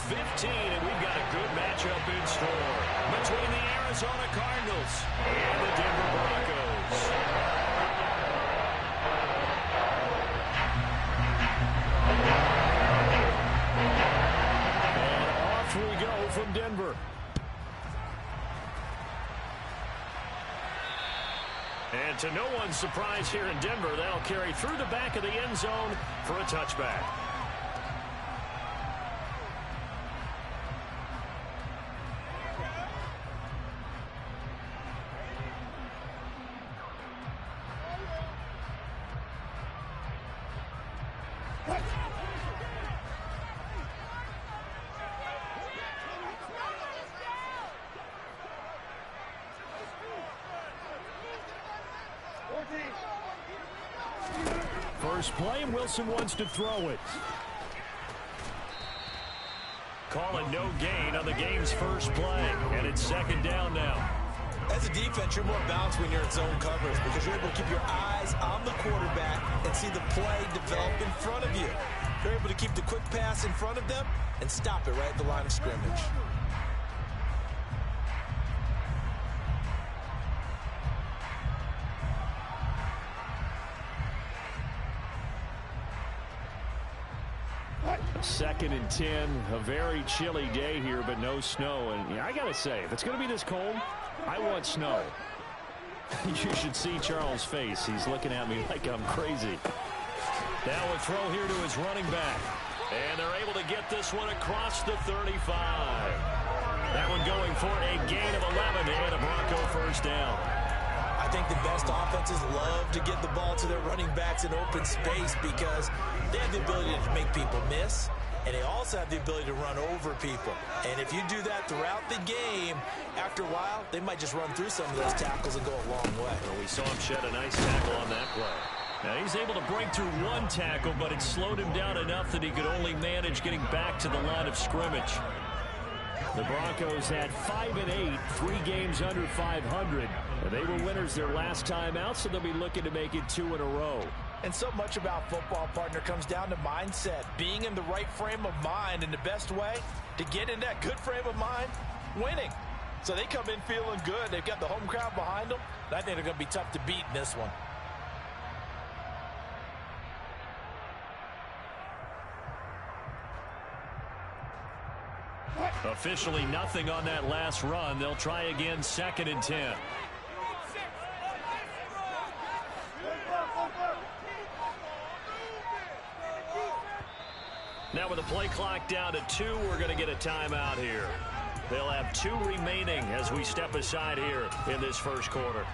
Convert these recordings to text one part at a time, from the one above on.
15, and we've got a good matchup in store between the Arizona Cardinals and the Denver Broncos. And off we go from Denver. And to no one's surprise here in Denver, that'll carry through the back of the end zone for a touchback. First play, Wilson wants to throw it. Call it no gain on the game's first play, and it's second down now. As a defense, you're more balanced when you're in zone coverage because you're able to keep your eyes on the quarterback and see the play develop in front of you. You're able to keep the quick pass in front of them and stop it right at the line of scrimmage. Second and 10, a very chilly day here, but no snow. And yeah, I got to say, if it's going to be this cold, I want snow. You should see Charles' face. He's looking at me like I'm crazy. Now a throw here to his running back. And they're able to get this one across the 35. That one going for a gain of 11 and a Bronco first down. I think the best offenses love to get the ball to their running backs in open space because they have the ability to make people miss, and they also have the ability to run over people. And if you do that throughout the game, after a while, they might just run through some of those tackles and go a long way. Well, we saw him shed a nice tackle on that play. Now, he's able to break through one tackle, but it slowed him down enough that he could only manage getting back to the line of scrimmage. The Broncos had 5-8, 3 games under 500. And they were winners their last time out, so they'll be looking to make it 2 in a row. And so much about football, partner, comes down to mindset. Being in the right frame of mind, and the best way to get in that good frame of mind, winning. So they come in feeling good. They've got the home crowd behind them. I think they're going to be tough to beat in this one. Officially nothing on that last run. They'll try again, second and 10. Now with the play clock down to 2, we're going to get a timeout here. They'll have 2 remaining as we step aside here in this first quarter.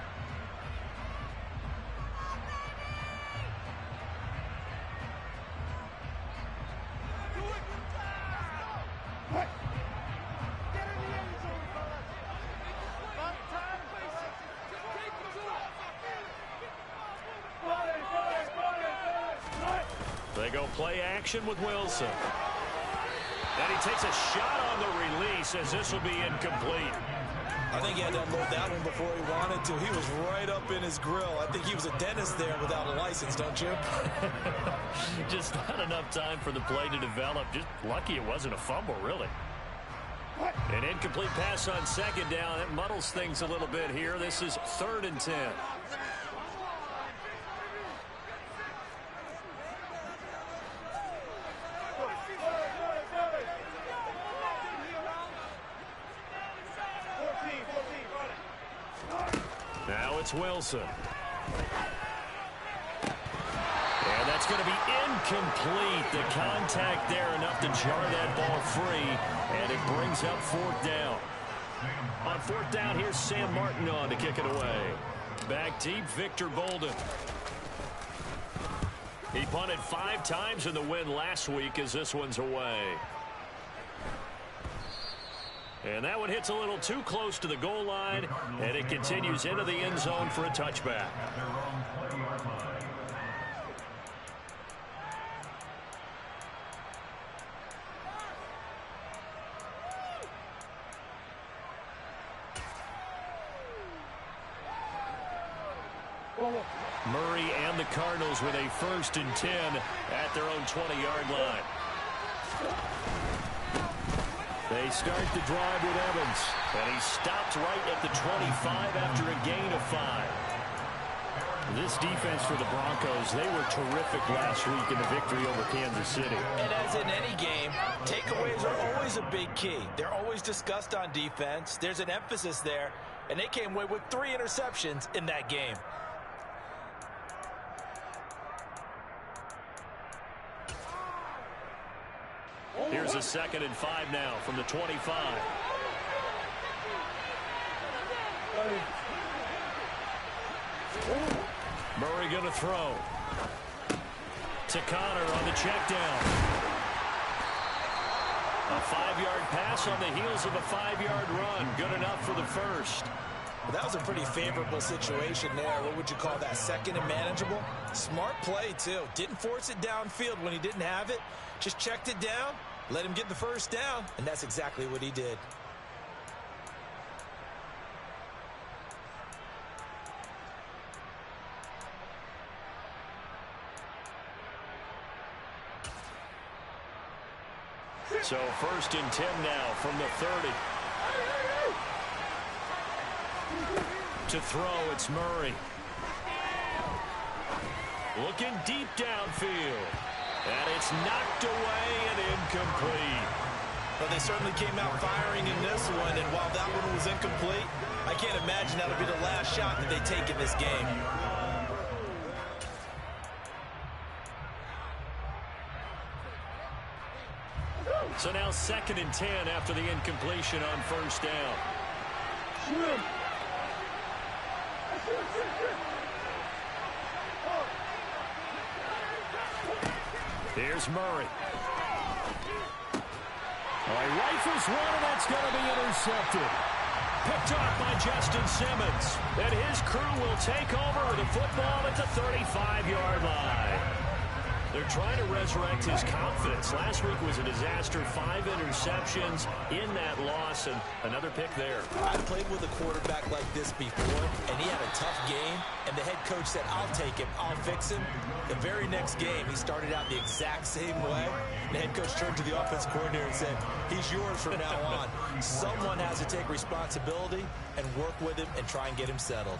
They go play action with Wilson. And he takes a shot on the release as this will be incomplete. I think he had to unload that one before he wanted to. He was right up in his grill. I think he was a dentist there without a license, don't you? Just not enough time for the play to develop. Just lucky it wasn't a fumble, really. An incomplete pass on second down. It muddles things a little bit here. This is 3rd and 10. Now it's Wilson. And that's going to be incomplete. The contact there enough to jar that ball free. And it brings up 4th down. On 4th down, here's Sam Martin on to kick it away. Back deep, Victor Bolden. He punted 5 times in the win last week as this one's away. And that one hits a little too close to the goal line, and it continues into the end zone for a touchback. Murray and the Cardinals with a 1st and 10 at their own 20-yard line. They start the drive with Evans. And he stopped right at the 25 after a gain of 5. This defense for the Broncos, they were terrific last week in the victory over Kansas City. And as in any game, takeaways are always a big key. They're always discussed on defense. There's an emphasis there, and they came away with 3 interceptions in that game. Here's a 2nd and 5 now from the 25. Murray going to throw. To Connor on the check down. A 5-yard pass on the heels of a 5-yard run. Good enough for the first. Well, that was a pretty favorable situation there. What would you call that? 2nd and manageable? Smart play, too. Didn't force it downfield when he didn't have it. Just checked it down, let him get the first down, and that's exactly what he did. So 1st and 10 now from the 30. To throw, it's Murray. Looking deep downfield. And it's knocked away and incomplete. Well, they certainly came out firing in this one, and while that one was incomplete, I can't imagine that'll be the last shot that they take in this game. So now 2nd and 10 after the incompletion on 1st down. Here's Murray. He rifles one, and that's going to be intercepted. Picked off by Justin Simmons. And his crew will take over with the football at the 35-yard line. They're trying to resurrect his confidence. Last week was a disaster. 5 interceptions in that loss, and another pick there. I've played with a quarterback like this before, and he had a tough game, and the head coach said, I'll take him, I'll fix him. The very next game, he started out the exact same way. The head coach turned to the offense coordinator and said, he's yours from now on. Someone has to take responsibility and work with him and try and get him settled.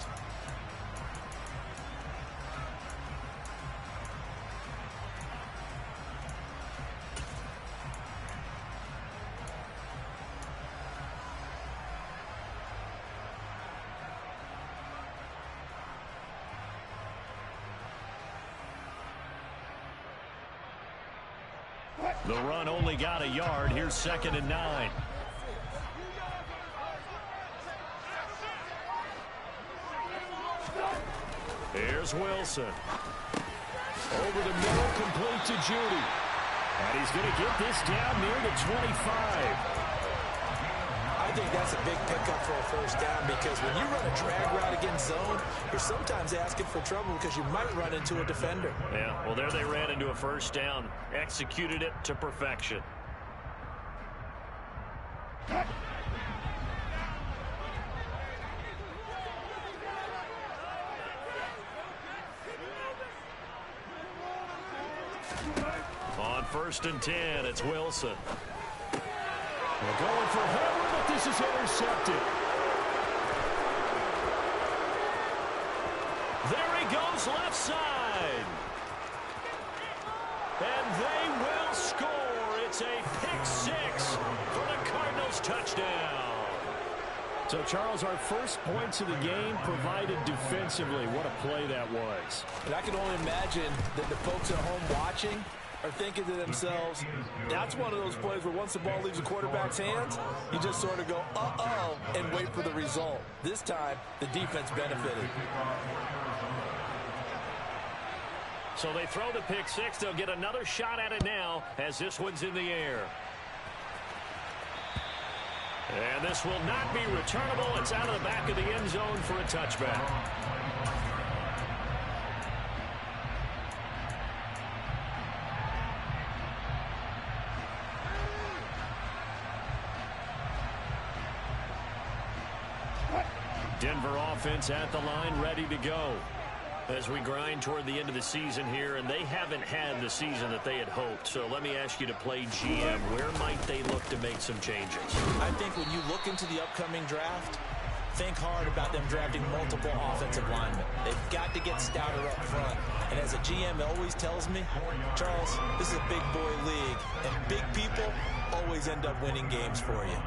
The run only got a yard. Here's 2nd and 9. Here's Wilson. Over the middle, complete to Judy. And he's going to get this down near the 25. I think that's a big pickup for a first down, because when you run a drag route against zone, you're sometimes asking for trouble because you might run into a defender. Yeah, well, there they ran into a first down. Executed it to perfection. On 1st and 10, it's Wilson. They're going for Hammer, but this is intercepted. There he goes, left side. And they will score. It's a pick 6 for the Cardinals touchdown. So, Charles, our first points of the game provided defensively. What a play that was. And I can only imagine that the folks at home watching are thinking to themselves, that's one of those plays where once the ball leaves the quarterback's hands, you just sort of go, uh-oh, and wait for the result. This time, the defense benefited. So they throw the pick 6. They'll get another shot at it now as this one's in the air. And this will not be returnable. It's out of the back of the end zone for a touchback. Denver offense at the line, ready to go. As we grind toward the end of the season here, and they haven't had the season that they had hoped. So let me ask you to play GM. Where might they look to make some changes? I think when you look into the upcoming draft, think hard about them drafting multiple offensive linemen. They've got to get stouter up front. And as a GM always tells me, Charles, this is a big boy league, and big people always end up winning games for you.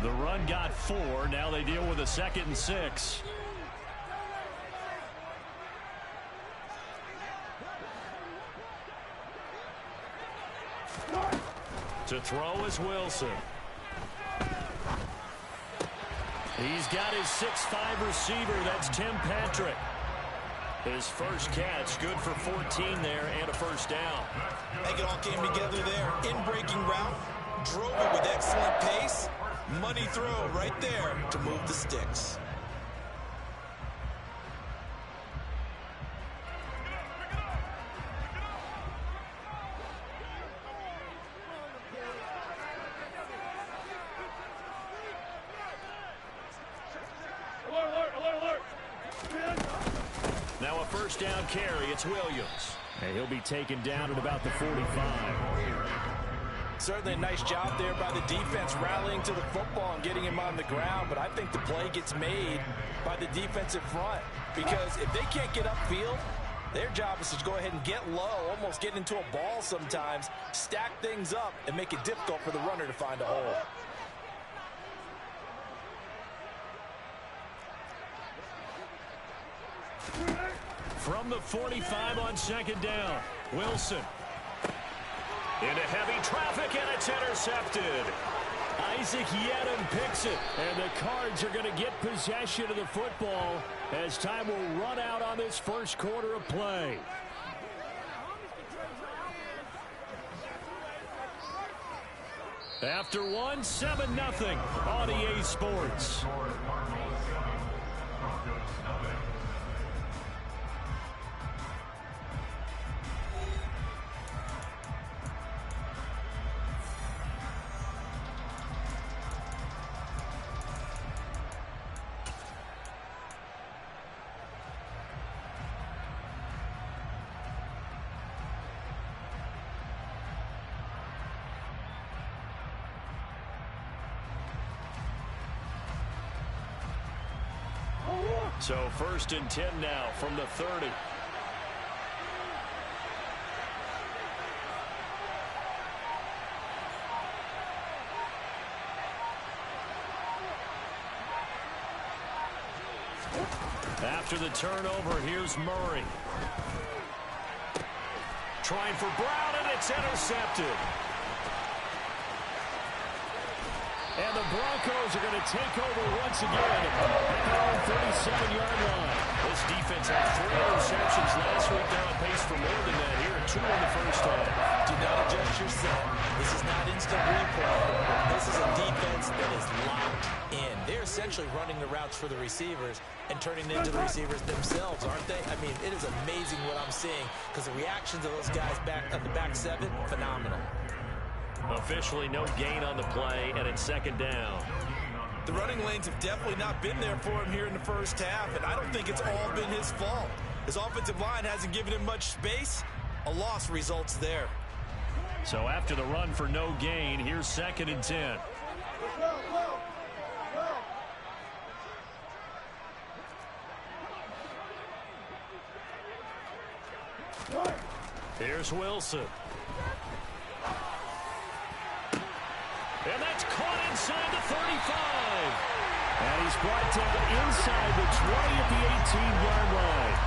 The run got 4. Now they deal with a 2nd and 6. To throw is Wilson. He's got his 6'5" receiver. That's Tim Patrick. His first catch, good for 14 there and a first down. I think it all came together there. In-breaking route, drove it with excellent pace. Money throw right there to move the sticks. Now a first down carry. It's Williams. And he'll be taken down at about the 45. Certainly a nice job there by the defense rallying to the football and getting him on the ground, but I think the play gets made by the defensive front because if they can't get upfield, their job is to go ahead and get low, almost get into a ball sometimes, stack things up, and make it difficult for the runner to find a hole. From the 45 on 2nd down, Wilson. Into heavy traffic, and it's intercepted. Isaac Yedem picks it, and the Cards are going to get possession of the football as time will run out on this first quarter of play. After one, 7-0 on EA Sports. So 1st and 10 now from the 30. After the turnover, here's Murray. Trying for Brown, and it's intercepted. And the Broncos are going to take over once again at their own 37-yard line. This defense had 3 interceptions last week. They're on pace for more than that here, 2 in the first half. Do not adjust your set. This is not instant replay. This is a defense that is locked in. They're essentially running the routes for the receivers and turning it into the receivers themselves, aren't they? I mean, it is amazing what I'm seeing because the reactions of those guys back on the back 7, phenomenal. Officially no gain on the play, and it's 2nd down. The running lanes have definitely not been there for him here in the first half, and I don't think it's all been his fault. His offensive line hasn't given him much space. A loss results there. So after the run for no gain, here's 2nd and 10. Here's Wilson. And that's caught inside the 35. And he's brought down inside the 20 at the 18-yard line.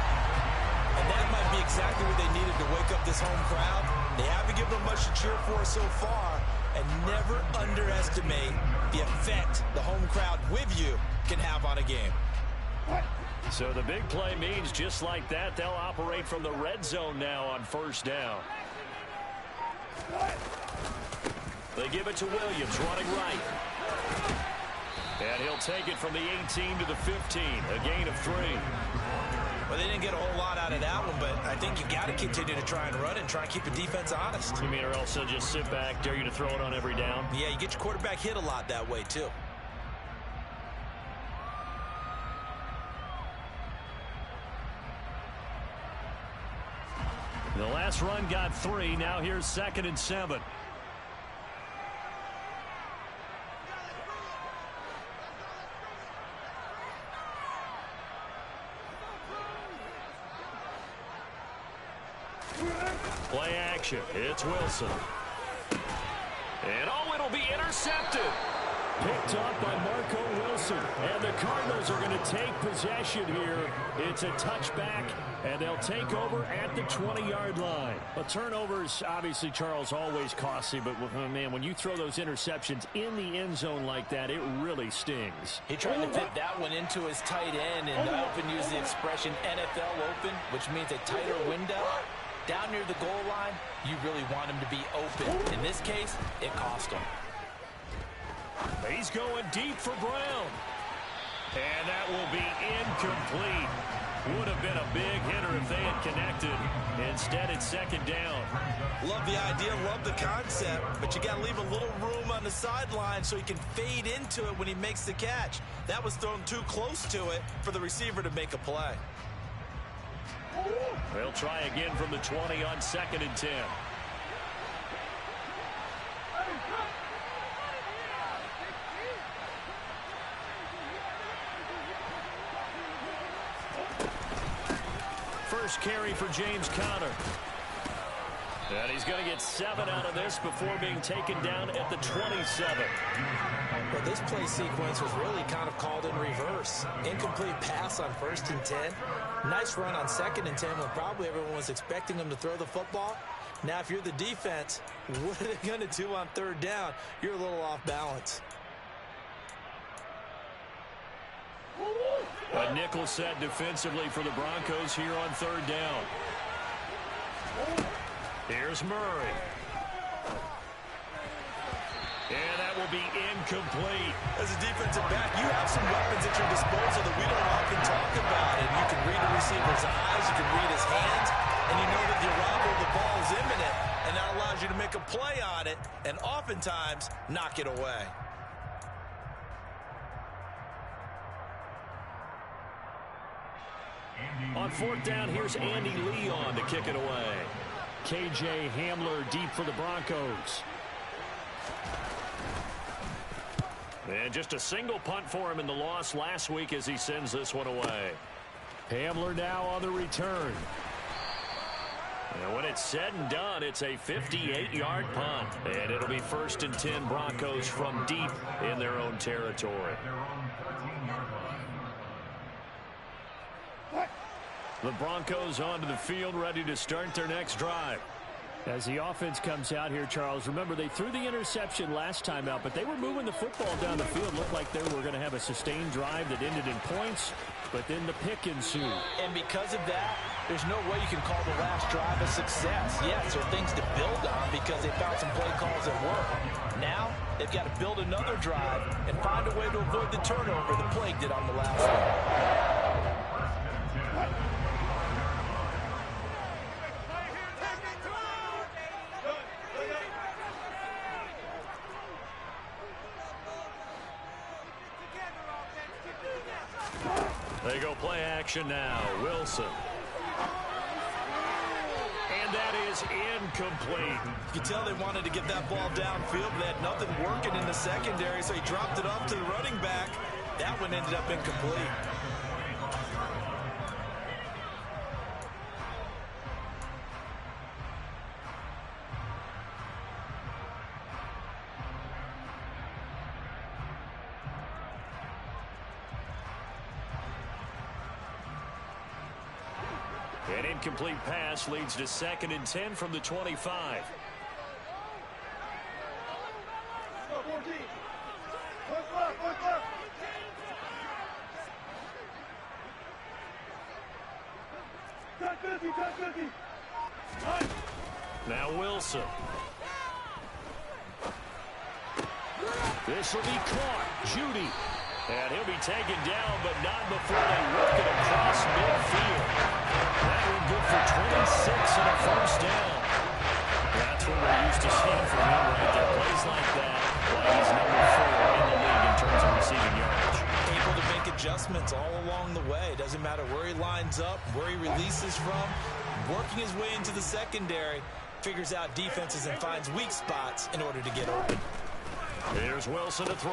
And that might be exactly what they needed to wake up this home crowd. They haven't given them much to cheer for so far. And never underestimate the effect the home crowd with you can have on a game. So the big play means just like that, they'll operate from the red zone now on 1st down. They give it to Williams, running right. And he'll take it from the 18 to the 15, a gain of 3. Well, they didn't get a whole lot out of that one, but I think you got to continue to try and run and try and keep the defense honest. You mean or else they'll just sit back, dare you to throw it on every down? Yeah, you get your quarterback hit a lot that way, too. Last run got 3. Now here's 2nd and 7. Play action. It's Wilson. And oh, it'll be intercepted. Picked off by Marco Wilson. And the Cardinals are going to take possession here. It's a touchback, and they'll take over at the 20-yard line. Well, turnovers, obviously, Charles, always costly. But, man, when you throw those interceptions in the end zone like that, it really stings. He tried to fit that one into his tight end, and I often use the expression NFL open, which means a tighter window. Down near the goal line, you really want him to be open. In this case, it cost him. He's going deep for Brown. And that will be incomplete. Would have been a big hitter if they had connected. Instead, it's 2nd down. Love the idea, love the concept, but you got to leave a little room on the sideline so he can fade into it when he makes the catch. That was thrown too close to it for the receiver to make a play. They'll try again from the 20 on 2nd and 10. First carry for James Conner. And he's going to get 7 out of this before being taken down at the 27. Well, this play sequence was really kind of called in reverse. Incomplete pass on 1st and 10. Nice run on 2nd and 10 when probably everyone was expecting him to throw the football. Now, if you're the defense, what are they going to do on 3rd down? You're a little off balance. A nickel set defensively for the Broncos here on 3rd down. Here's Murray. And that will be incomplete. As a defensive back, you have some weapons at your disposal that we don't often talk about. And you can read a receiver's eyes, you can read his hands, and you know that the arrival of the ball is imminent, and that allows you to make a play on it and oftentimes knock it away. On 4th down, here's Andy Lee on to kick it away. KJ Hamler deep for the Broncos. And just a single punt for him in the loss last week as he sends this one away. Hamler now on the return. And when it's said and done, it's a 58-yard punt. And it'll be 1st and 10 Broncos from deep in their own territory. The Broncos onto the field, ready to start their next drive. As the offense comes out here, Charles, remember they threw the interception last time out, but they were moving the football down the field. Looked like they were going to have a sustained drive that ended in points, but then the pick ensued. And because of that, there's no way you can call the last drive a success. Yes, there are things to build on because they found some play calls that work. Now, they've got to build another drive and find a way to avoid the turnover the Plague did on the last one. They go play action now. Wilson. And that is incomplete. You can tell they wanted to get that ball downfield, but they had nothing working in the secondary, so he dropped it off to the running back. That one ended up incomplete. An incomplete pass leads to 2nd and 10 from the 25. Now Wilson. This will be caught. Judy. And he'll be taken down, but not before they work it across midfield. That one good for 26 and a first down. That's what we're used to seeing from him right there. Plays like that. Well, he's number 4 in the league in terms of receiving yardage. Able to make adjustments all along the way. Doesn't matter where he lines up, where he releases from. working his way into the secondary, figures out defenses and finds weak spots in order to get open. Here's Wilson to throw.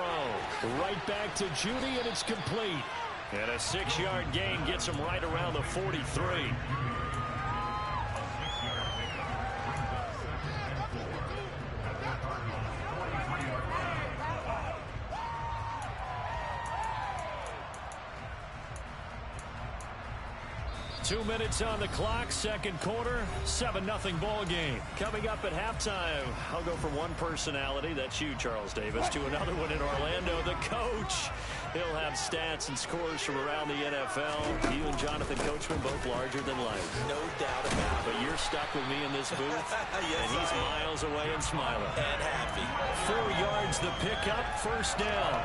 Right back to Judy, and it's complete. And a 6-yard gain gets him right around the 43. 2 minutes on the clock, second quarter, 7-0 ball game. Coming up at halftime, I'll go from one personality, that's you, Charles Davis, to another one in Orlando, the coach. He'll have stats and scores from around the NFL. You and Jonathan Coachman both larger than life. No doubt about it. But you're stuck with me in this booth, yes, and he's miles away and smiling. And happy. 4 yards the pickup, first down.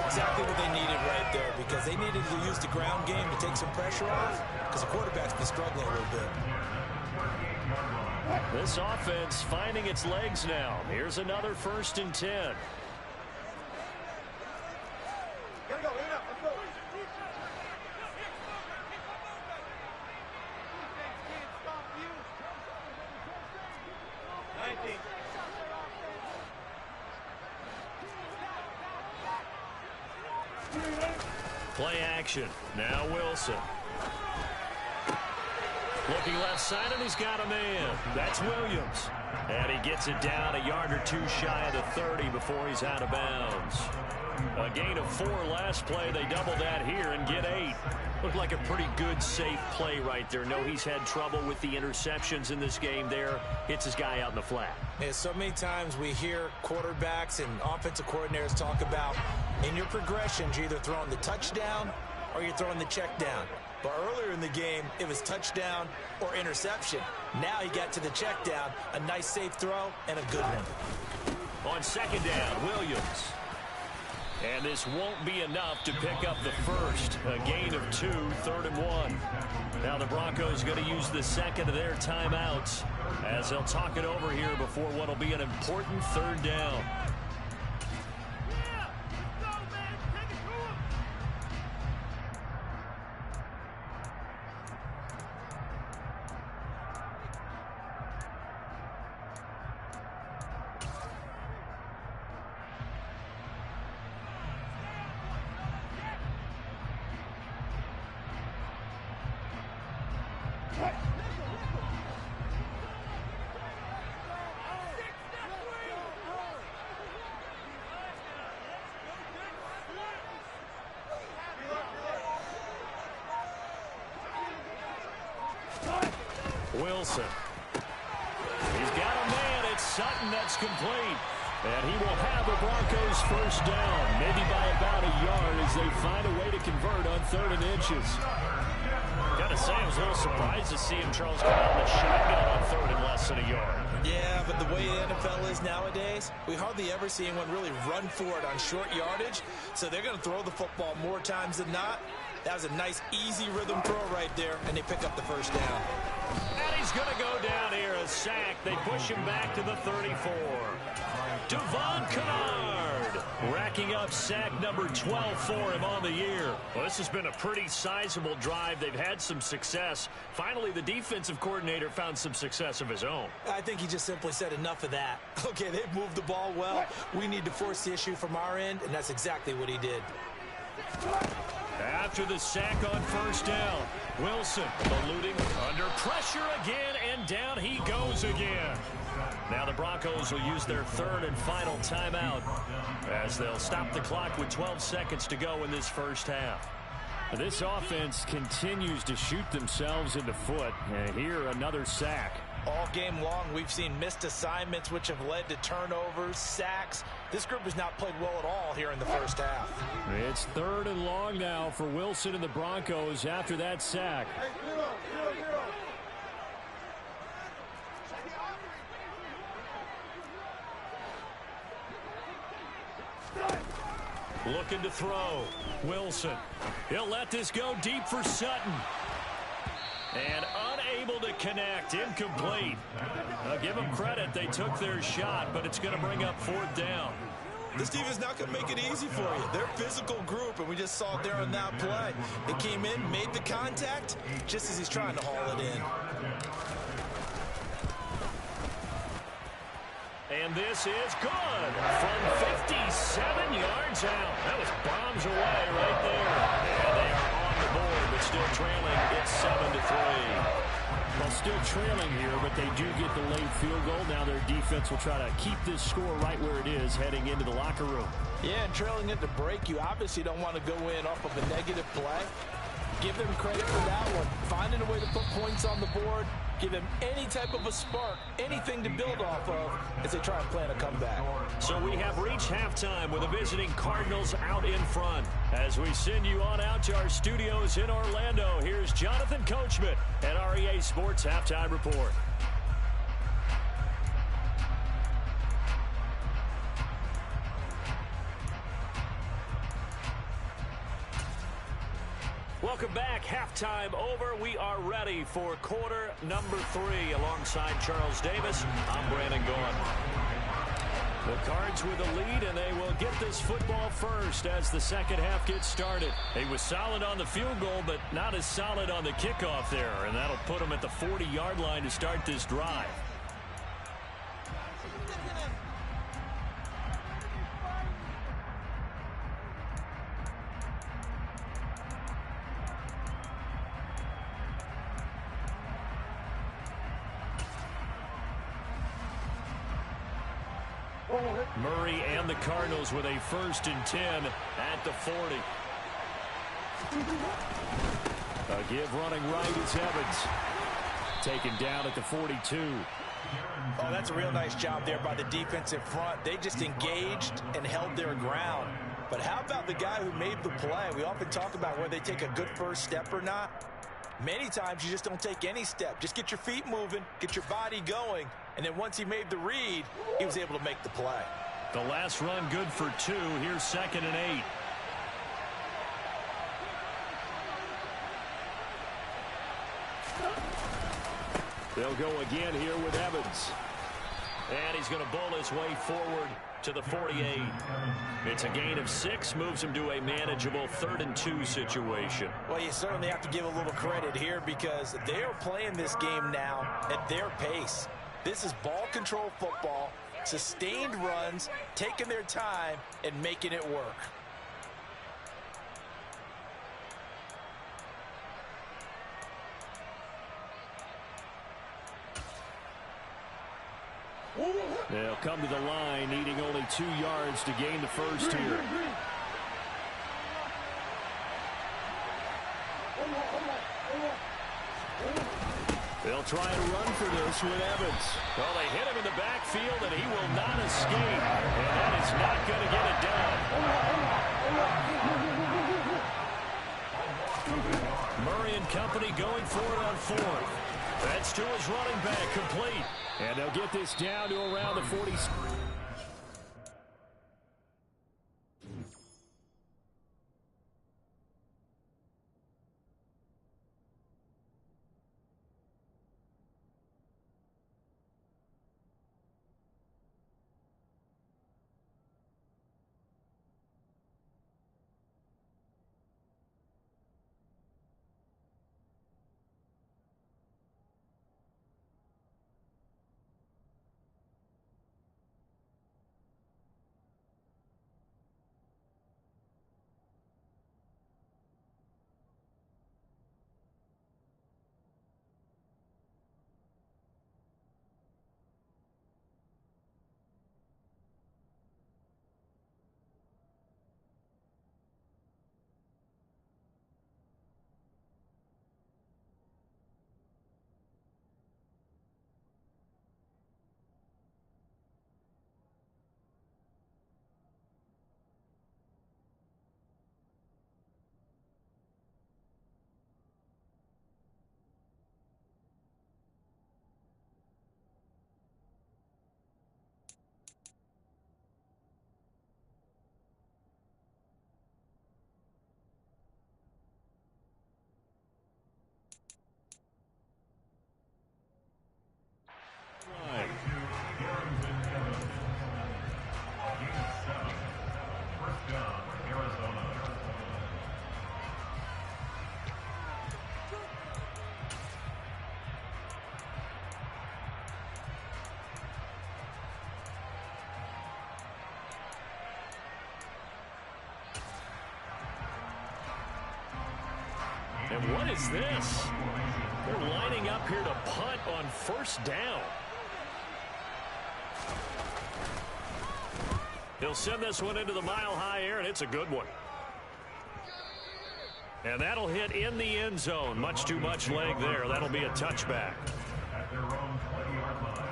Exactly what they needed right there, because they needed to use the ground game to take some pressure off, because the quarterback's been struggling a little bit. This offense finding its legs now. Here's another 1st and 10. Play action. Now Wilson. Looking left side, and he's got a man. That's Williams. And he gets it down a yard or two shy of the 30 before he's out of bounds. A gain of 4 last play. They double that here and get 8. Looked like a pretty good, safe play right there. No, he's had trouble with the interceptions in this game there. Hits his guy out in the flat. And so many times we hear quarterbacks and offensive coordinators talk about in your progressions, you're either throwing the touchdown or you're throwing the check down. But earlier in the game, it was touchdown or interception. Now he got to the check down, a nice safe throw, and a good one. On 2nd down, Williams. And this won't be enough to pick up the first. A gain of 2, 3rd and 1. Now the Broncos going to use the second of their timeouts as they'll talk it over here before what will be an important 3rd down. Wilson. He's got a man. It's Sutton. That's complete. And he will have the Broncos first down, maybe by about a yard as they find a way to convert on 3rd and inches. Gotta say, I was a little surprised to see him, Charles, come out in the shotgun on 3rd and less than a yard. Yeah, but the way the NFL is nowadays, we hardly ever see anyone really run for it on short yardage. So they're going to throw the football more times than not. That was a nice, easy rhythm throw right there, and they pick up the first down. And he's going to go down here, a sack. They push him back to the 34. Devon Kennard racking up sack number 12 for him on the year. Well, this has been a pretty sizable drive. They've had some success. Finally, the defensive coordinator found some success of his own. I think he just simply said enough of that. Okay, they've moved the ball well. We need to force the issue from our end, and that's exactly what he did. After the sack on first down, Wilson eluding under pressure again, and down he goes again. Now the Broncos will use their 3rd and final timeout as they'll stop the clock with 12 seconds to go in this first half. This offense continues to shoot themselves in the foot, and here another sack. All game long, we've seen missed assignments, which have led to turnovers, sacks. This group has not played well at all here in the first half. It's 3rd and long now for Wilson and the Broncos after that sack. Looking to throw. Wilson. He'll let this go deep for Sutton. And unable to connect. Incomplete. I'll give them credit. They took their shot, but it's going to bring up 4th down. this defense is not going to make it easy for you. They're a physical group, and we just saw it there on that play. They came in, made the contact, just as he's trying to haul it in. And this is good from 57 yards out. That was bombs away right there. And they are on the board, but still trailing. It's 7-3. Well, still trailing here, but they do get the late field goal. Now their defense will try to keep this score right where it is heading into the locker room. Yeah, and trailing at the break, you obviously don't want to go in off of a negative play. Give them credit for that one. Finding a way to put points on the board. Give them any type of a spark, anything to build off of as they try and plan a comeback. So we have reached halftime with the visiting Cardinals out in front. As we send you on out to our studios in Orlando, here's Jonathan Coachman at REA Sports Halftime Report. Welcome back. Halftime over. We are ready for quarter number 3. Alongside Charles Davis, I'm Brandon Gaughan. The Cards with a lead, and they will get this football first as the second half gets started. He was solid on the field goal, but not as solid on the kickoff there, and that'll put him at the 40-yard line to start this drive. Murray and the Cardinals with a 1st and 10 at the 40. A give running right is Evans. Taken down at the 42. Oh, that's a real nice job there by the defense in front. They just engaged and held their ground. But how about the guy who made the play? We often talk about whether they take a good first step or not. Many times you just don't take any step. Just get your feet moving, get your body going, and then once he made the read, he was able to make the play. The last run good for 2. Here's 2nd and 8. They'll go again here with Evans. And he's going to bowl his way forward to the 48. It's a gain of 6, moves him to a manageable 3rd and 2 situation. Well, you certainly have to give a little credit here because they are playing this game now at their pace. This is ball control football, sustained runs, taking their time, and making it work. They'll come to the line, needing only 2 yards to gain the first here. They'll try and run for this with Evans. Well, they hit him in the backfield, and he will not escape. And that is not going to get it done. Murray and company going for it on 4th. That's to his running back, complete. And they'll get this down to around the 40. And what is this? They're lining up here to punt on first down. He'll send this one into the mile-high air, and it's a good one. And that'll hit in the end zone. Much too much leg there. That'll be a touchback. At their own 20-yard line.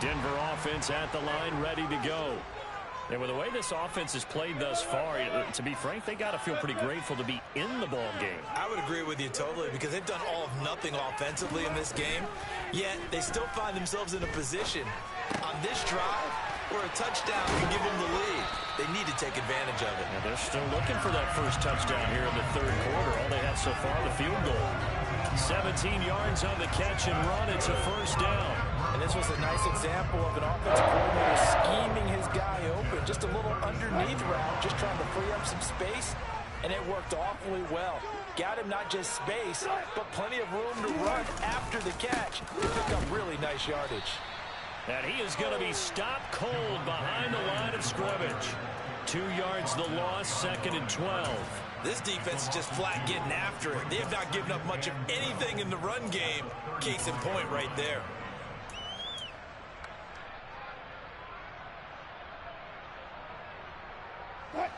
Denver offense at the line, ready to go. And with the way this offense has played thus far, to be frank, they got to feel pretty grateful to be in the ball game. I would agree with you totally, because they've done all of nothing offensively in this game, yet they still find themselves in a position on this drive where a touchdown can give them the lead. They need to take advantage of it. And they're still looking for that first touchdown here in the third quarter. All they have so far, the field goal. 17 yards on the catch and run. It's a first down. And this was a nice example of an offensive coordinator scheming his guy open. Just a little underneath route, just trying to free up some space, and it worked awfully well. Got him not just space, but plenty of room to run after the catch. Pick up really nice yardage. And he is going to be stopped cold behind the line of scrimmage. 2 yards the loss, 2nd and 12. This defense is just flat getting after it. They have not given up much of anything in the run game. Case in point right there.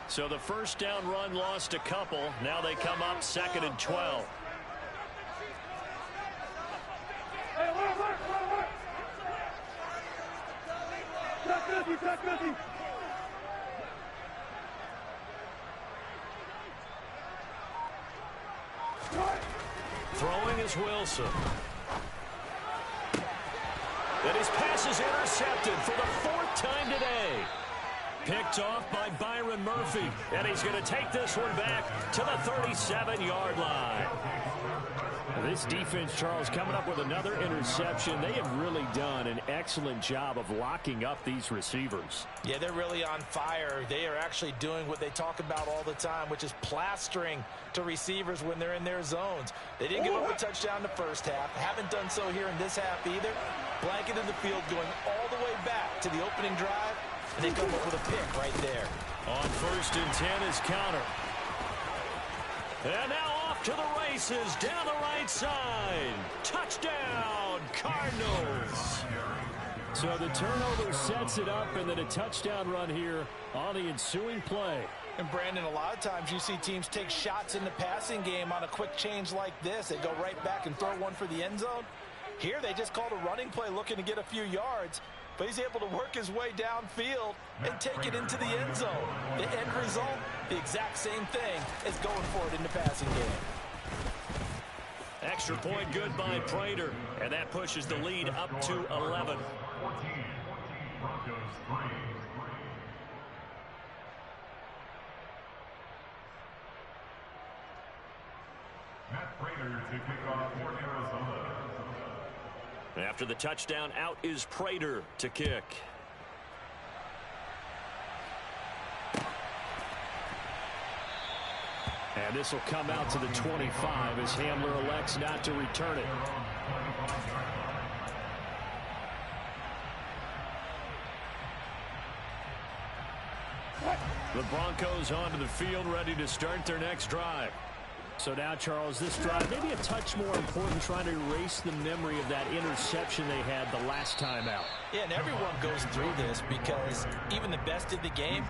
So the first down run lost a couple. Now they come up 2nd and 12. Throwing is Wilson. And his pass is intercepted for the 4th time today. Picked off by Byron Murphy. And he's going to take this one back to the 37-yard line. This defense, Charles, coming up with another interception. They have really done an excellent job of locking up these receivers. Yeah, they're really on fire. They are actually doing what they talk about all the time, which is plastering to receivers when they're in their zones. They didn't give up a touchdown the first half. Haven't done so here in this half either. Blanketed the field going all the way back to the opening drive, and they come up with a pick right there. On 1st and 10 is Counter. And now off to the races down the right side. Touchdown, Cardinals. So the turnover sets it up, and then a touchdown run here on the ensuing play. And Brandon, a lot of times you see teams take shots in the passing game on a quick change like this. They go right back and throw one for the end zone. Here they just called a running play looking to get a few yards, but he's able to work his way downfield and take it into the end zone. The end result, the exact same thing as going for it in the passing game. Extra point good by Prater, and that pushes the lead up to 11. 14, Broncos 3. Matt Prater to kick off for Arizona. After the touchdown, out is Prater to kick. And this will come out to the 25 as Hamler elects not to return it. The Broncos onto the field, ready to start their next drive. So now, Charles, this drive maybe a touch more important, trying to erase the memory of that interception they had the last time out. Yeah, and everyone goes through this because even the best in the game,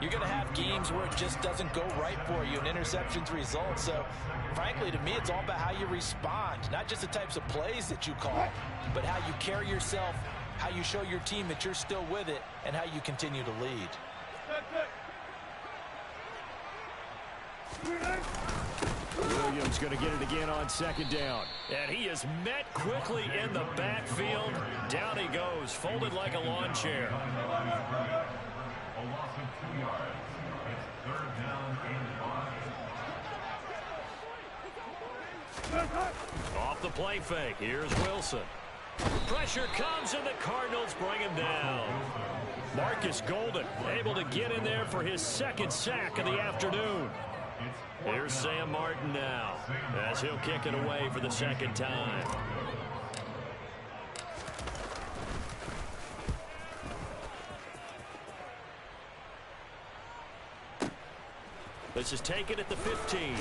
you're going to have games where it just doesn't go right for you and interceptions result. So, frankly, to me, it's all about how you respond, not just the types of plays that you call, but how you carry yourself, how you show your team that you're still with it, and how you continue to lead. Williams going to get it again on 2nd down. And he is met quickly in the backfield. Down he goes, folded like a lawn chair. A loss of 2 yards. It's 3rd down and 5. Off the play fake, here's Wilson. Pressure comes, and the Cardinals bring him down. Marcus Golden able to get in there for his 2nd sack of the afternoon. It's Here's Sam Martin now as he'll kick it away for the second time. This is taken at the 15.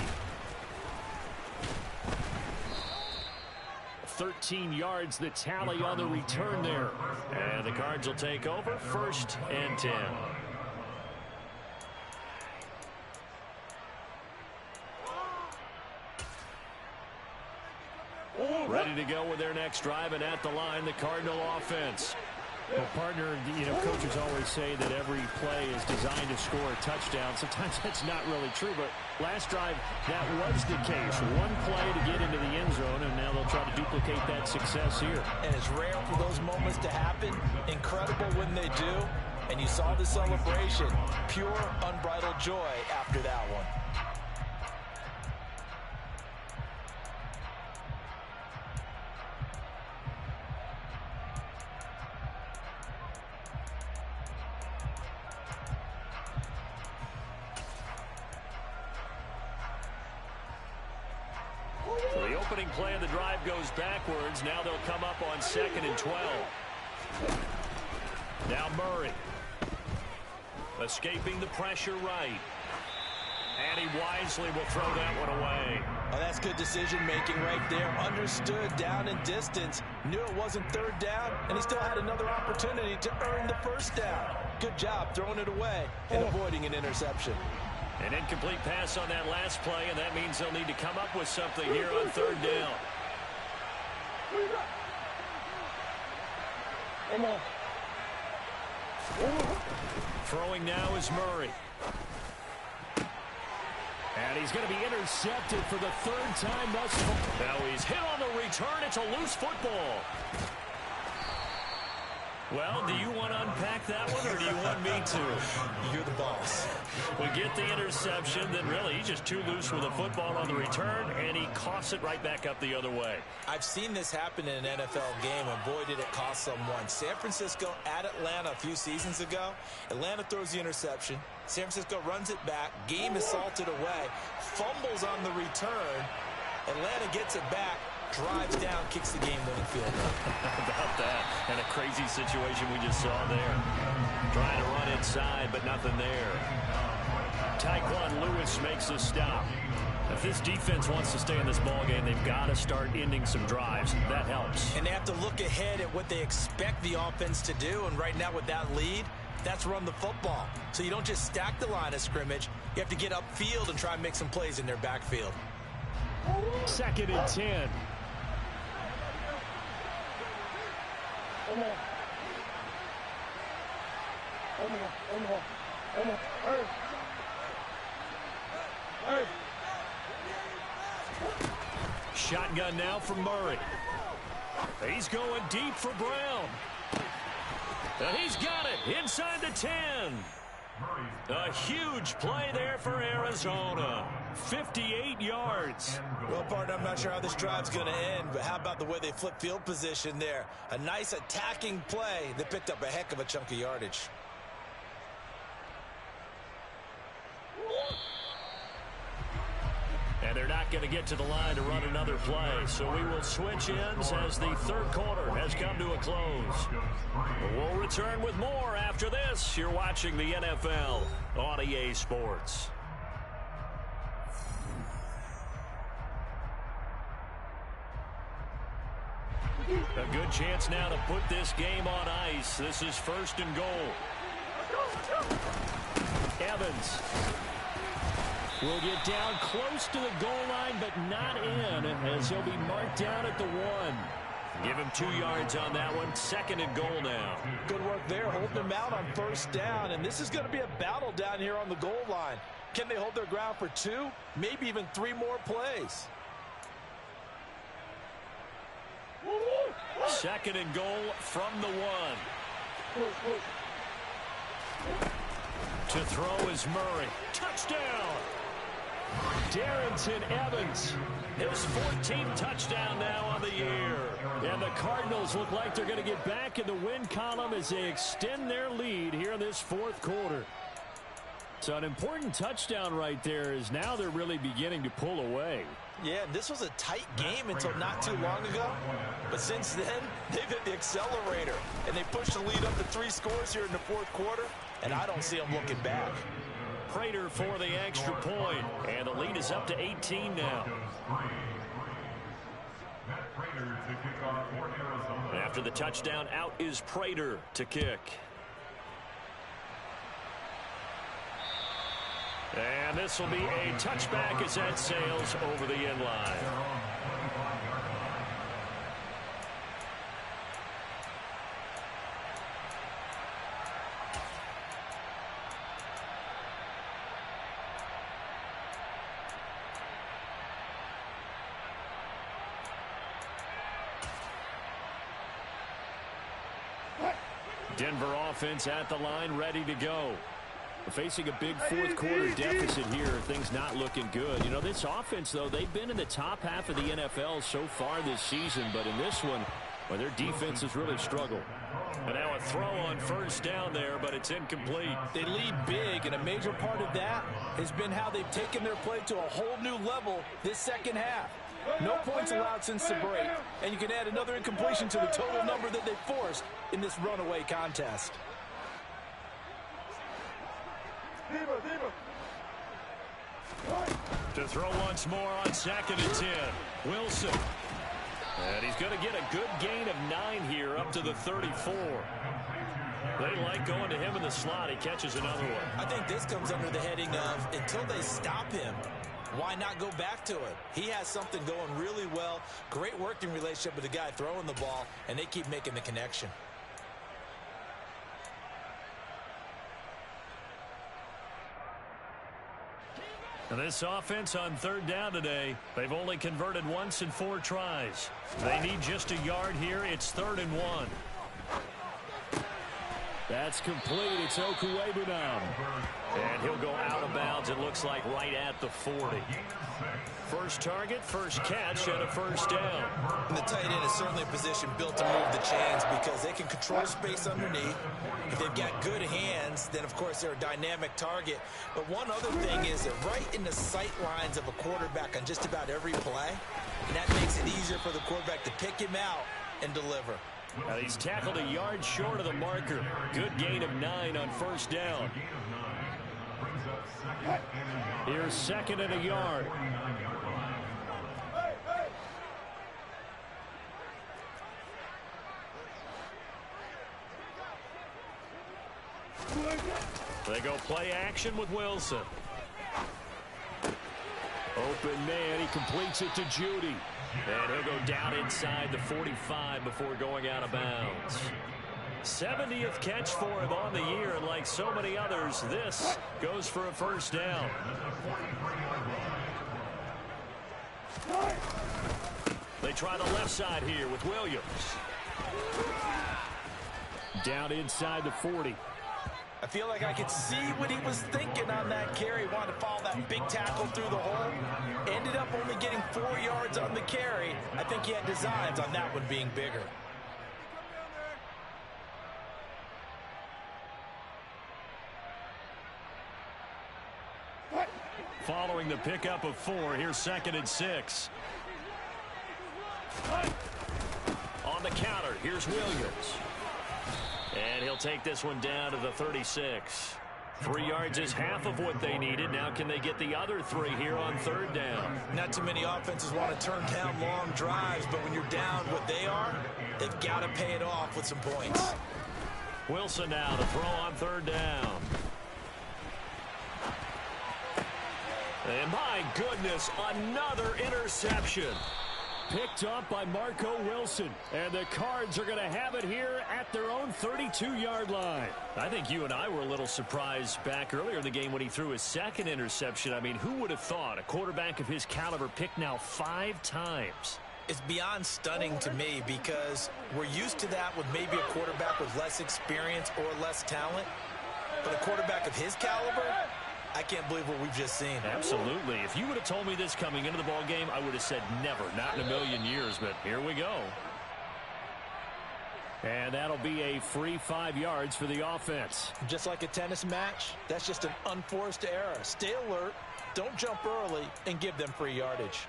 13 yards the tally on the return there. And the Cards will take over 1st and 10. Ready to go with their next drive, and at the line, the Cardinal offense. Well, partner, coaches always say that every play is designed to score a touchdown. Sometimes that's not really true, but last drive, that was the case. One play to get into the end zone, and now they'll try to duplicate that success here. And it's rare for those moments to happen. Incredible when they do. And you saw the celebration. Pure, unbridled joy after that one. So the opening play of the drive goes backwards. Now they'll come up on 2nd and 12. Now Murray. Escaping the pressure right. And he wisely will throw that one away. Oh, that's good decision-making right there. Understood down in distance. Knew it wasn't 3rd down, and he still had another opportunity to earn the 1st down. Good job throwing it away and avoiding an interception. An incomplete pass on that last play, and that means they'll need to come up with something here on 3rd down. Throwing now is Murray. And he's going to be intercepted for the 3rd time thus far. Now he's hit on the return. It's a loose football. Well, do you want to unpack that one, or do you want me to? You're the boss. We get the interception, then really he's just too loose with the football on the return, and he coughs it right back up the other way. I've seen this happen in an NFL game, and boy, did it cost someone. San Francisco at Atlanta a few seasons ago. Atlanta throws the interception. San Francisco runs it back. Game is salted away. Fumbles on the return. Atlanta gets it back. Drives down, kicks the game-winning field goal. How about that? And a crazy situation we just saw there. Trying to run inside, but nothing there. Tyquan Lewis makes the stop. If this defense wants to stay in this ballgame, they've got to start ending some drives. That helps. And they have to look ahead at what they expect the offense to do. And right now with that lead, that's run the football. So you don't just stack the line of scrimmage. You have to get upfield and try and make some plays in their backfield. 2nd and 10. Shotgun now from Murray. He's going deep for Brown. And he's got it inside the 10. A huge play there for Arizona. 58 yards. Well, partner, I'm not sure how this drive's going to end, but how about the way they flip field position there? A nice attacking play that picked up a heck of a chunk of yardage. And they're not going to get to the line to run another play. So we will switch ends as the 3rd quarter has come to a close. We'll return with more after this. You're watching the NFL on EA Sports. A good chance now to put this game on ice. This is 1st and goal. Evans will get down close to the goal line, but not in, as he'll be marked down at the 1. Give him 2 yards on that one. 2nd and goal now. Good work there, holding them out on 1st down, and this is going to be a battle down here on the goal line. Can they hold their ground for 2, maybe even 3 more plays? 2nd and goal from the 1. To throw is Murray. Touchdown! Darrington Evans. His 14th touchdown now on the year. And the Cardinals look like they're going to get back in the win column as they extend their lead here in this 4th quarter. So an important touchdown right there is now they're really beginning to pull away. Yeah, this was a tight game until not too long ago. But since then, they've hit the accelerator. And they pushed the lead up to 3 scores here in the fourth quarter. And I don't see them looking back. Prater for the extra point. And the lead is up to 18 now. After the touchdown, out is Prater to kick. And this will be a touchback as that sails over the end line. Denver offense at the line, ready to go. Facing a big fourth quarter deficit here, things not looking good. You know, this offense, though, they've been in the top half of the NFL so far this season, but in this one, well, their defense has really struggled. And now a throw on first down there, but it's incomplete. They lead big, and a major part of that has been how they've taken their play to a whole new level this second half. No points allowed since the break, and you can add another incompletion to the total number that they forced in this runaway contest. To throw once more on 2nd and 10. Wilson. And he's going to get a good gain of 9 here up to the 34. They like going to him in the slot. He catches another one. I think this comes under the heading of until they stop him, why not go back to it? He has something going really well. Great working relationship with the guy throwing the ball, and they keep making the connection. And this offense on 3rd down today, they've only converted once in 4 tries. They need just a yard here. It's 3rd and 1. That's complete. It's Okuwebunam. And he'll go out of bounds, it looks like, right at the 40. First target, first catch, and a first down. And the tight end is certainly a position built to move the chains because they can control space underneath. If they've got good hands, then, of course, they're a dynamic target. But one other thing is that right in the sight lines of a quarterback on just about every play, and that makes it easier for the quarterback to pick him out and deliver. Now he's tackled a yard short of the marker. Good gain of 9 on first down. Here's 2nd and a yard. They go play action with Wilson. Open man, he completes it to Judy. And he'll go down inside the 45 before going out of bounds. 70th catch for him on the year, and like so many others, this goes for a first down. They try the left side here with Williams. Down inside the 40. I feel like I could see what he was thinking on that carry. Wanted to follow that big tackle through the hole. Ended up only getting 4 yards on the carry. I think he had designs on that one being bigger. Following the pickup of 4, here's 2nd and 6. On the counter, here's Williams. And he'll take this one down to the 36. 3 yards is half of what they needed. Now can they get the other 3 here on 3rd down? Not too many offenses want to turn down long drives, but when you're down what they are, they've got to pay it off with some points. Wilson now to throw on 3rd down. And my goodness, another interception. Picked up by Marco Wilson. And the Cards are going to have it here at their own 32-yard line. I think you and I were a little surprised back earlier in the game when he threw his 2nd interception. I mean, who would have thought a quarterback of his caliber picked now 5 times? It's beyond stunning to me because we're used to that with maybe a quarterback with less experience or less talent. But a quarterback of his caliber, I can't believe what we've just seen. Absolutely. If you would have told me this coming into the ball game, I would have said never, not in a million years. But here we go. And that'll be a free 5 yards for the offense. Just like a tennis match, that's just an unforced error. Stay alert, don't jump early, and give them free yardage.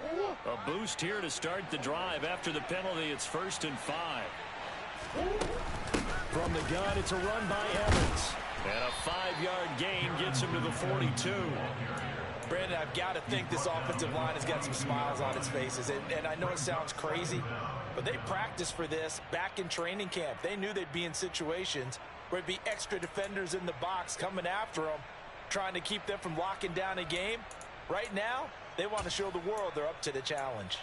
A boost here to start the drive. After the penalty, it's 1st and 5. From the gun, it's a run by Evans. And a 5-yard gain gets him to the 42. Brandon, I've got to think this offensive line has got some smiles on its faces. And I know it sounds crazy, but they practiced for this back in training camp. They knew they'd be in situations where there'd be extra defenders in the box coming after them, trying to keep them from locking down a game. Right now, they want to show the world they're up to the challenge.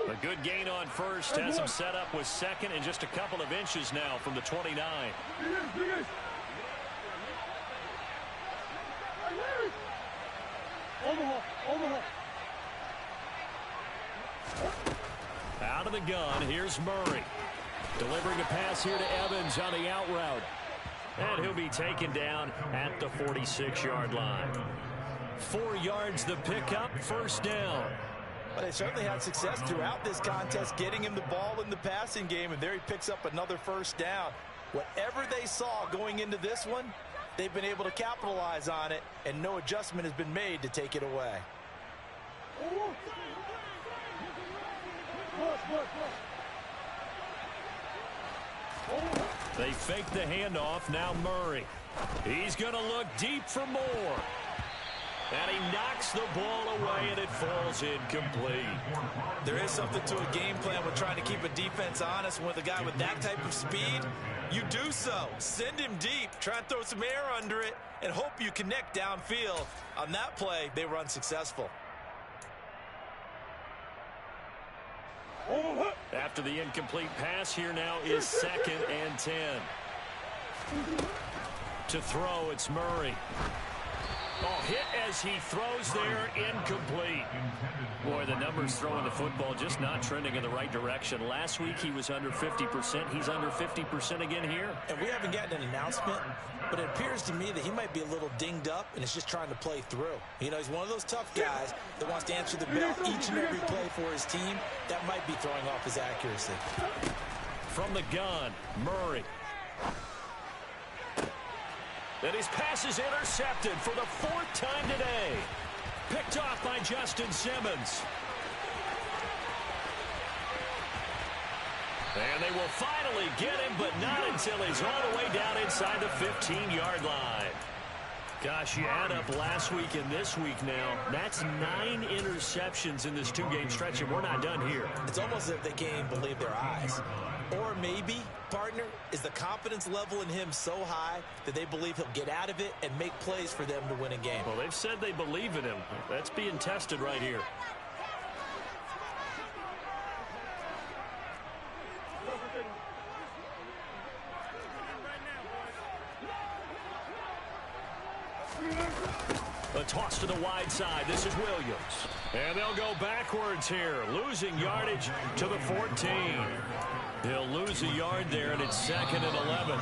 A good gain on first has him set up with 2nd and just a couple of inches now from the 29. Out of the gun, here's Murray. Delivering a pass here to Evans on the out route. And he'll be taken down at the 46-yard line. 4 yards the pickup, 1st down. But they certainly had success throughout this contest, getting him the ball in the passing game, and there he picks up another 1st down. Whatever they saw going into this one, they've been able to capitalize on it, and no adjustment has been made to take it away. They fake the handoff. Now Murray. He's going to look deep for more. And he knocks the ball away, and it falls incomplete. There is something to a game plan with trying to keep a defense honest. With a guy with that type of speed, you do so. Send him deep. Try and throw some air under it and hope you connect downfield. On that play, they were unsuccessful. After the incomplete pass, here now is 2nd and 10. To throw, it's Murray. Oh, hit as he throws there, incomplete. Boy, the numbers throwing the football just not trending in the right direction. Last week he was under 50%. He's under 50% again here. And we haven't gotten an announcement, but it appears to me that he might be a little dinged up and is just trying to play through. You know, he's one of those tough guys that wants to answer the bell each and every play for his team. That might be throwing off his accuracy. From the gun, Murray. And his pass is intercepted for the 4th time today. Picked off by Justin Simmons. And they will finally get him, but not until he's all the way down inside the 15-yard line. Gosh, you add up last week and this week now. That's 9 interceptions in this 2-game stretch, and we're not done here. It's almost as if they can't even believe their eyes. Or maybe, partner, is the confidence level in him so high that they believe he'll get out of it and make plays for them to win a game. Well, they've said they believe in him. That's being tested right here. A toss to the wide side. This is Williams. And they'll go backwards here, losing yardage to the 14. He'll lose a yard there, and it's 2nd and 11.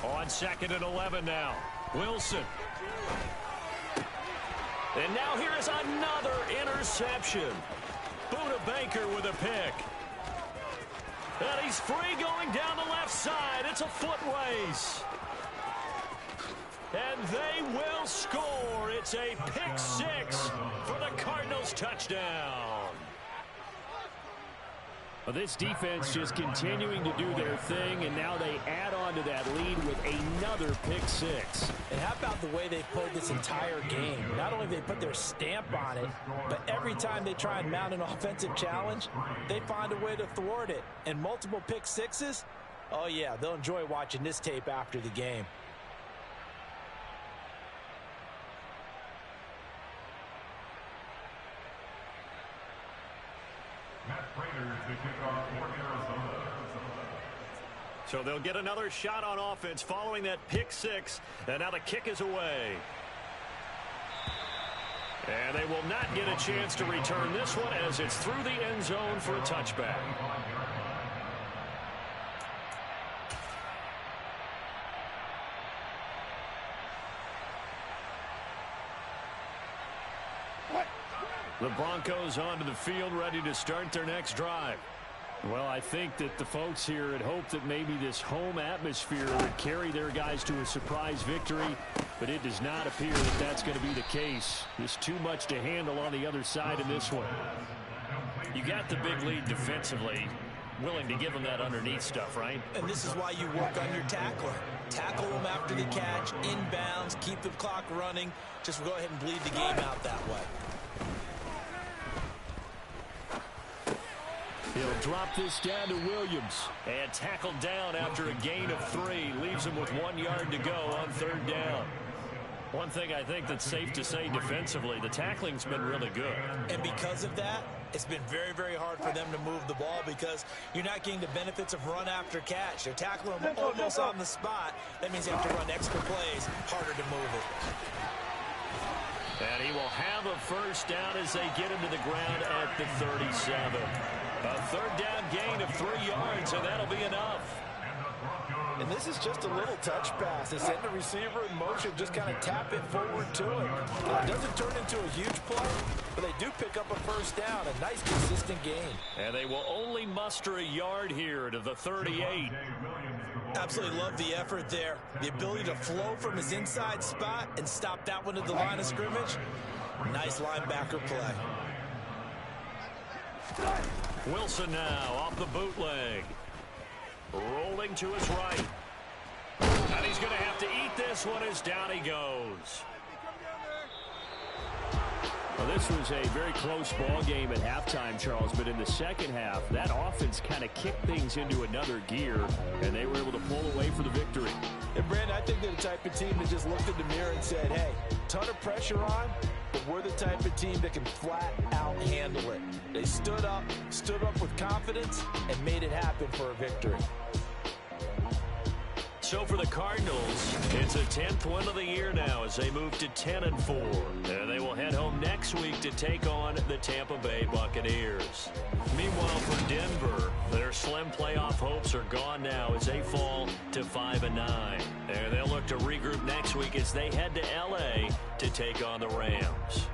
On 2nd and 11 now. Wilson. And now here is another interception. Buda Baker with a pick. And he's free going down the left side. It's a foot race. And they will score. It's a pick 6 for the Cardinals touchdown. Well, this defense just continuing to do their thing, and now they add on to that lead with another pick six. And how about the way they played this entire game? Not only have they put their stamp on it, but every time they try and mount an offensive challenge, they find a way to thwart it. And multiple pick sixes? Oh, yeah, they'll enjoy watching this tape after the game. So they'll get another shot on offense following that pick six. And now the kick is away. And they will not get a chance to return this one as it's through the end zone for a touchback. The Broncos onto the field, ready to start their next drive. Well, I think that the folks here had hoped that maybe this home atmosphere would carry their guys to a surprise victory, but it does not appear that that's going to be the case. There's too much to handle on the other side in this one. You got the big lead defensively, willing to give them that underneath stuff, right? And this is why you work on your tackler. Tackle them after the catch, inbounds, keep the clock running. Just go ahead and bleed the game out that way. He'll drop this down to Williams. And tackled down after a gain of 3. Leaves him with 1 yard to go on third down. One thing I think that's safe to say defensively, the tackling's been really good. And because of that, it's been very, very hard for them to move the ball because you're not getting the benefits of run after catch. They're tackling them almost on the spot. That means you have to run extra plays, harder to move it. And he will have a first down as they get him to the ground at the 37. A third down gain of 3 yards, and that'll be enough. And this is just a little touch pass. They send the receiver in motion, just kind of tap it forward to him. It doesn't turn into a huge play, but they do pick up a first down. A nice, consistent gain. And they will only muster a yard here to the 38. Absolutely love the effort there. The ability to flow from his inside spot and stop that one at the line of scrimmage. Nice linebacker play. Wilson now off the bootleg. Rolling to his right. And he's going to have to eat this one as down he goes. Well, this was a very close ball game at halftime, Charles, but in the second half, that offense kind of kicked things into another gear, and they were able to pull away for the victory. And, Brandon, I think they're the type of team that just looked in the mirror and said, hey, ton of pressure on, but we're the type of team that can flat out handle it. They stood up with confidence, and made it happen for a victory. So for the Cardinals, it's a 10th win of the year now as they move to 10-4. And they will head home next week to take on the Tampa Bay Buccaneers. Meanwhile, for Denver, their slim playoff hopes are gone now as they fall to 5-9. And they'll look to regroup next week as they head to L.A. to take on the Rams.